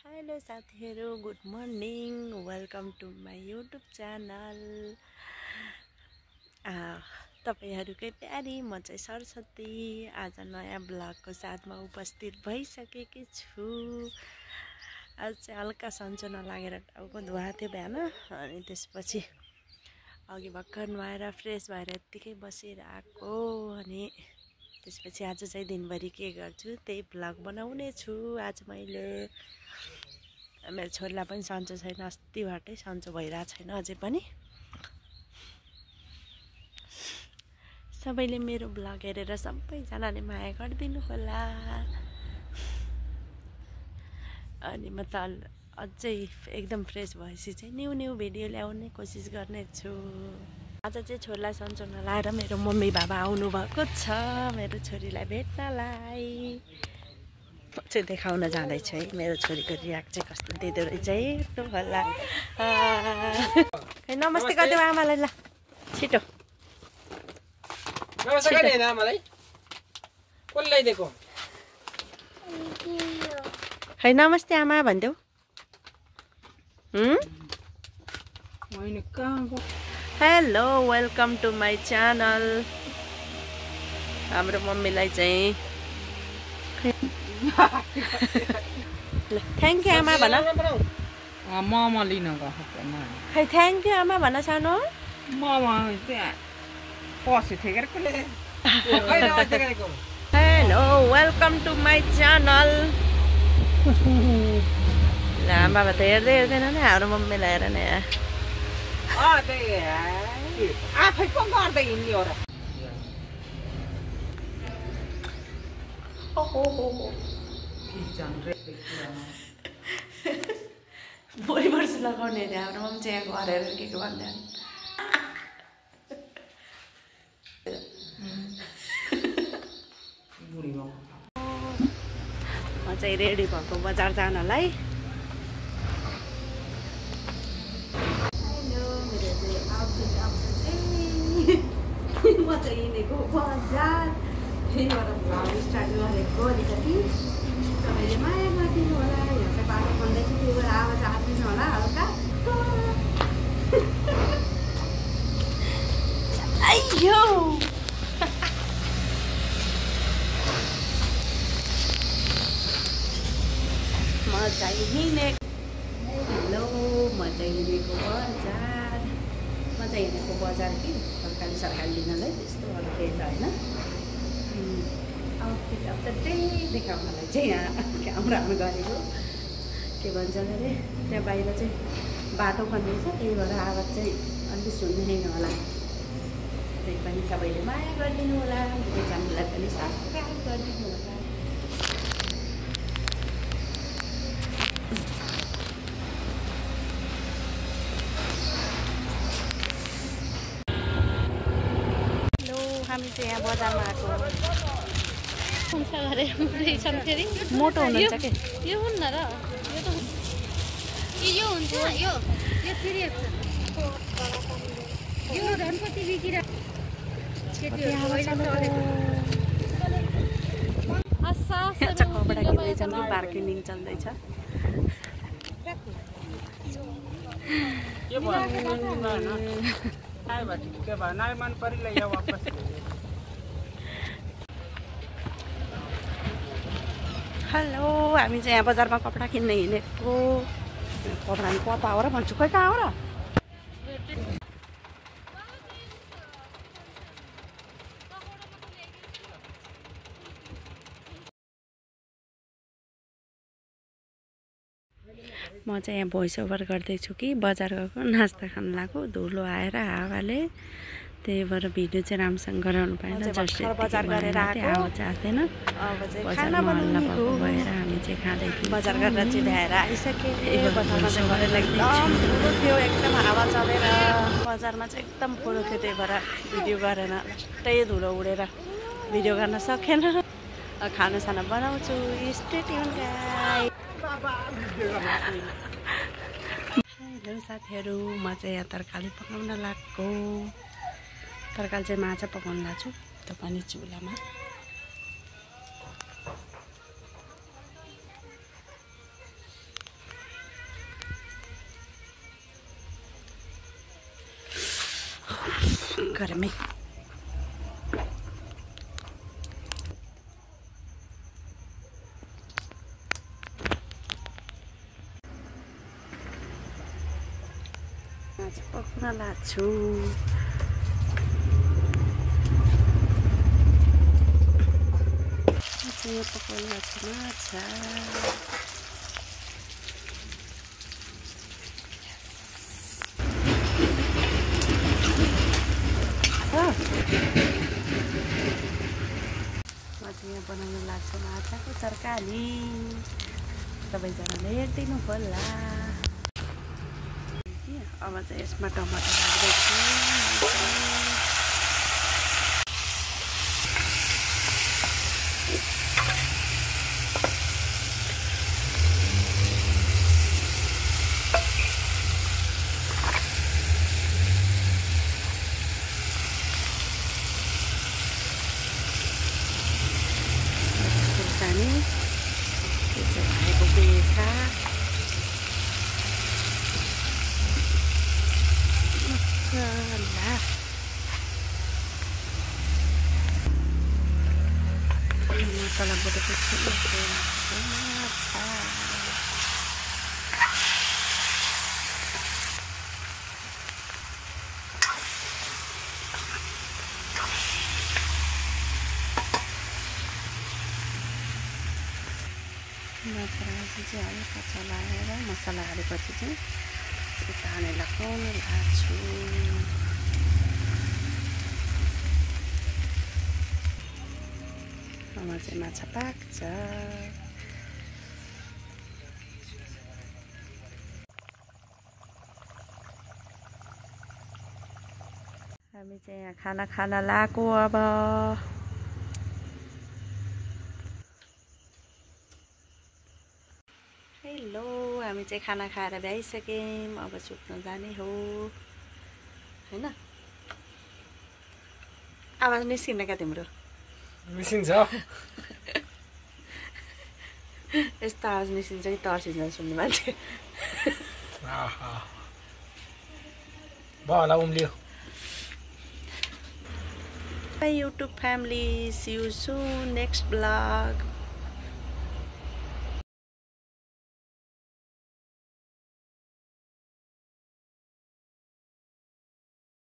Hello साथीहरू, good morning. Welcome to my YouTube channel. तपाईँहरूकै प्यारी म चाहिँ सरस्वती आज नयाँ ब्लगको साथमा उपस्थित भइसकेकी छु। आज चाहिँ हल्का सन्चो नलागेर टाउको धुवाएको थियो बिहान, अनि त्यसपछि अघि भर्खर नुहाएर फ्रेस भएर यत्तिकै बसिरहेको। अनि त्यसपछि आज चाहिँ दिनभरि के गर्छु त्यही ब्लग बनाउने छु। आज मैले मेरो छोरीलाई पनि सन्चो छैन, अस्तिबाटै सन्चो भइरहेको छैन अझै पनि। सबैले मेरो ब्लग हेरेर सबैजनाले माया गरिदिनु होला। अनि म त अझै एकदम फ्रेस भएपछि चाहिँ न्यू भिडियो ल्याउने कोसिस गर्नेछु। आज चाहिँ छोरीलाई सन्चो नलाएर मेरो मम्मी बाबा आउनुभएको छ मेरो छोरीलाई भेट्नलाई। चाहिँ देखाउन जाँदैछु है मेरो छोरीको रियाक्ट चाहिँ कस्तो दिँदो रहेछ हेर्नु होला। नमस्ते गरिदेऊ आमालाई, ल छिटो नमस्ते गरिदेऊ आमालाई। कसलाई दिएको? खै नमस्ते आमा भनिदेऊ। Hello, welcome to my channel. हाम्रो मम्मीलाई चाहिँ थ्याङ्क यू आमा भन। मोमो लिन गएको खै थ्याङ्क यू आमा भन सानो। मोमो त्यहाँ पसेको थियो के hello, welcome to my channel. ल आमा त हेर्दै हेर्दैन नि हाम्रो मम्मीलाई हेर न। आफै पो गर्दै हिँड्ने हो र। भोलि वर्ष लगाउने अरे हाम्रो मम्मी चाहिँ यहाँ घर हेरेर के भन्दैन। म चाहिँ रेडी भएको बजार जानलाई। हेलो, मेरो चाहिँ आउटफिट म चाहिँ हिँडेको बजार। त्यहीबाट भ्लग स्टार्ट गरेको। अलिकति सबैले माया गरिदिनु होला। यहाँ चाहिँ बाटो बन्दैछ, त्यही भएर आवाज आइदिनु होला हल्का। आइयो म चाहिँ हिँडेको। हेलो, म चाहिँ हिँडेको बजार। म चाहिँ हिँडेको बजार कि तरकारी सरकारी लिनलाई, त्यस्तो अरू केही त होइन। आउटफिट अफ द डे देखाउनलाई चाहिँ यहाँ क्यामरामा गरेको। के भन्छ अरे त्यहाँ बाहिर चाहिँ बाटो खन्दैछ, त्यही भएर आवाज चाहिँ अलिक सुन्दैन होला। त्यही पनि सबैले माया गरिदिनु होला। मेरो च्यानललाई पनि सब्सक्राइब गरिदिनु होला। हेलो, हामी चाहिँ यहाँ बजारमा आएको। मोटो हुनुहुन्छ के? यो हुन्न र यो हुन्छ यो फेरि यो धनपति बिकिरा कपडा किन्दैछन् कि बार्गेनिङ चल्दैछ। हेलो, हामी चाहिँ यहाँ बजारमा कपडा किन्न हिँडेको। कपडा कता हो र भन्छु, खोइ कहाँ हो र? म चाहिँ यहाँ भोइस ओभर गर्दैछु कि बजार गएको नास्ता खान लाग्यो। धुलो आएर हावाले, त्यही भएर भिडियो चाहिँ राम्रोसँग गराउनु पाएन। जस्तो बजार गरेर आवाज आउँदैन। बजारमा हल्ला भएको भएर हामी चाहिँ खाँदै थियौँ। बजार गरेर चाहिँ भ्याएर आइसकेँ। ठुलो थियो, एकदम हावा चलेर बजारमा चाहिँ एकदम फोटो थियो, त्यही भएर भिडियो गरेन। त्यही धुलो उडेर भिडियो गर्न सकेन। खानासाना बनाउँछु। Stay tune guys. हेलो साथीहरू, म चाहिँ यहाँ तरकारी पकाउन लाग्छु। तरकारी चाहिँ माछा पकाउन लाग्छु, त्यो पनि चुलामा। घरमै। माछा पक्न लाग्छु। यो पकाउनु लाग्छु माछा। म चाहिँ यहाँ बनाउनु लाग्छु माछाको तरकारी। सबैजनाले हेरिदिनु होला। अब चाहिँ यसमा टमाटर हाल्दैछु। Masa lampu dekat sini. Masa चाहिँ हल्का चलाएर मसला हालेपछि चाहिँ पानी लगाउनु लाग्छु। अब चाहिँ माछा पाक्छ। हामी चाहिँ यहाँ खाना लाग्यो अब। हेलो, हामी चाहिँ खाना खाएर भ्याइसक्यौँ। अब सुत्न जाने हो हैन। आवाज निस्किन क्या तिम्रो? निस्किन्छ। यस्तो आवाज निस्किन्छ कि तर्सिन्छ सुन्ने मान्छे। भयो उम्लियो। Bye YouTube family, see you soon next vlog.